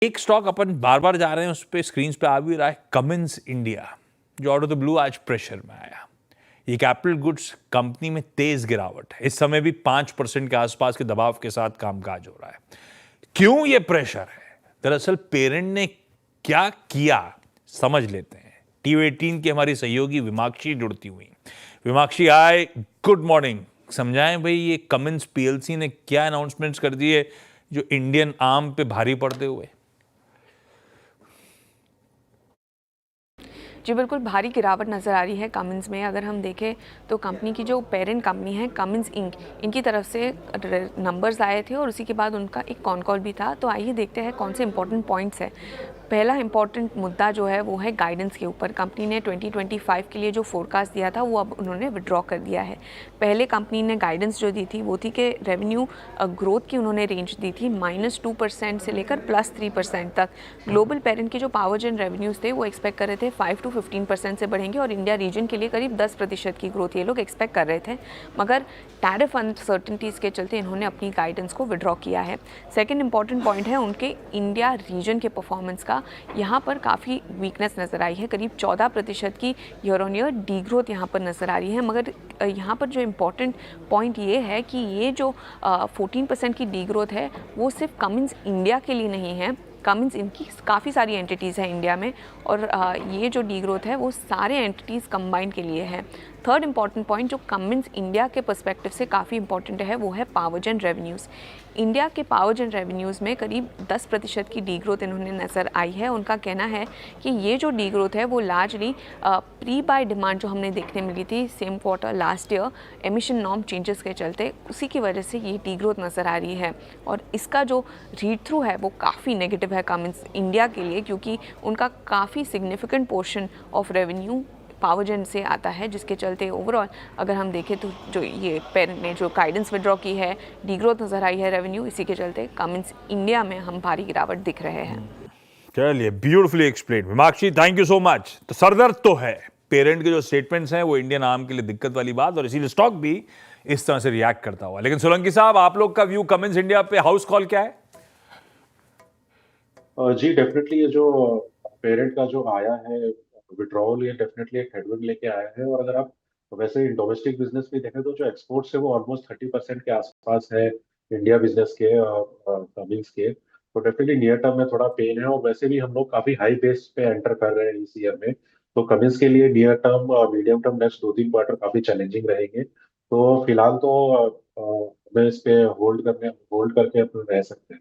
एक स्टॉक अपन बार बार जा रहे हैं, उस पर स्क्रीन पे आ भी रहा है, कमिंस इंडिया, जो आउट ऑफ द ब्लू आज प्रेशर में आया। ये कैपिटल गुड्स कंपनी में तेज गिरावट है, इस समय भी 5% के आसपास के दबाव के साथ कामकाज हो रहा है। क्यों ये प्रेशर है? दरअसल पेरेंट ने क्या किया, समझ लेते हैं। टीवी18 की हमारी सहयोगी विमाक्षी जुड़ती हुई। विमाक्षी, हाय, गुड मॉर्निंग। समझाएं भाई, ये कमिंस पीएलसी ने क्या अनाउंसमेंट्स कर दिए जो इंडियन आर्म पे भारी पड़ते हुए। जी बिल्कुल, भारी गिरावट नज़र आ रही है कमिंस में। अगर हम देखें तो कंपनी की जो पेरेंट कंपनी है कमिंस इंक, इनकी तरफ से नंबर्स आए थे और उसी के बाद उनका एक कॉन कॉल भी था। तो आइए देखते हैं कौन से इंपॉर्टेंट पॉइंट्स हैं। पहला इंपॉर्टेंट मुद्दा जो है वो है गाइडेंस के ऊपर। कंपनी ने 2025 के लिए जो फोरकास्ट दिया था वो अब उन्होंने विड्रॉ कर दिया है। पहले कंपनी ने गाइडेंस जो दी थी वो थी कि रेवेन्यू ग्रोथ की उन्होंने रेंज दी थी -2% से लेकर +3% तक। ग्लोबल पेरेंट के जो पावर जेन रेवेन्यूज़ थे वो एक्सपेक्ट कर रहे थे 5 to 15% से बढ़ेंगे और इंडिया रीजन के लिए करीब 10% की ग्रोथ ये लोग एक्सपेक्ट कर रहे थे, मगर टैरिफ अनसर्टिनिटीज़ के चलते इन्होंने अपनी गाइडेंस को विड्रॉ किया है। सेकेंड इंपॉर्टेंट पॉइंट है उनके इंडिया रीजन के परफॉर्मेंस का। यहाँ पर काफ़ी वीकनेस नज़र आई है, करीब 14% की year on year D growth यहाँ पर नज़र आ रही है। मगर यहाँ पर जो इम्पॉर्टेंट पॉइंट ये है कि ये जो 14% की डी ग्रोथ है वो सिर्फ कमिंस इंडिया के लिए नहीं है। कमिंस इनकी काफ़ी सारी एंटिटीज़ हैं इंडिया में और ये जो डी ग्रोथ है वो सारे एंटिटीज़ कंबाइंड के लिए है। थर्ड इंपॉर्टेंट पॉइंट जो कमिंस इंडिया के पर्सपेक्टिव से काफ़ी इंपॉर्टेंट है वो है पावर जेन रेवेन्यूज़। इंडिया के पावर जेन रेवेन्यूज़ में करीब 10% की डी ग्रोथ इन्होंने नज़र आई है। उनका कहना है कि ये जो डी ग्रोथ है वो लार्जली प्री बाय डिमांड जो हमने देखने मिली थी same quarter last year emission norm changes के चलते, उसी की वजह से ये डी ग्रोथ नज़र आ रही है। और इसका जो रीड थ्रू है वो काफ़ी नेगेटिव है कमिंस इंडिया के लिए, क्योंकि उनका काफ़ी significant portion of revenue power gen से आता है, जिसके चलते ओवरऑल अगर हम देखें तो जो ये पेरेंट ने जो गाइडेंस विड्रॉ की है, डी ग्रोथ नज़र आई है रेवेन्यू, इसी के चलते कमिंस इंडिया में हम भारी गिरावट दिख रहे हैं। चलिए, beautifully explain Vimakshi, thank you so much. तो सरदर्द तो है, पेरेंट के जो स्टेटमेंट्स हैं वो इंडियन आर्म के लिए दिक्कत वाली बात, और इसीलिए स्टॉक भी इस तरह से रिएक्ट करता हुआ। लेकिन सोलंकी साहब, आप लोग का व्यू कमिंस इंडिया पे हाउस कॉल क्या है? जी डेफिनेटली ये जो पेरेंट का जो आया है विड्रॉवल, ये डेफिनेटली एक हेडविंड लेके आया है। और अगर आप वैसे डोमेस्टिक बिजनेस भी देखें तो जो एक्सपोर्ट्स है वो ऑलमोस्ट 30% के आसपास है इंडिया बिजनेस के कमिंग्स के। तो डेफिनेटली नियर टर्म में थोड़ा पेन है, और वैसे भी हम लोग काफी हाई बेस पे एंटर कर रहे हैं इस ईयर में। तो कमिंस के लिए near term medium term next 2-3 quarter काफी चैलेंजिंग रहेंगे। तो फिलहाल तो हमें इस पे होल्ड करके अपन रह सकते हैं।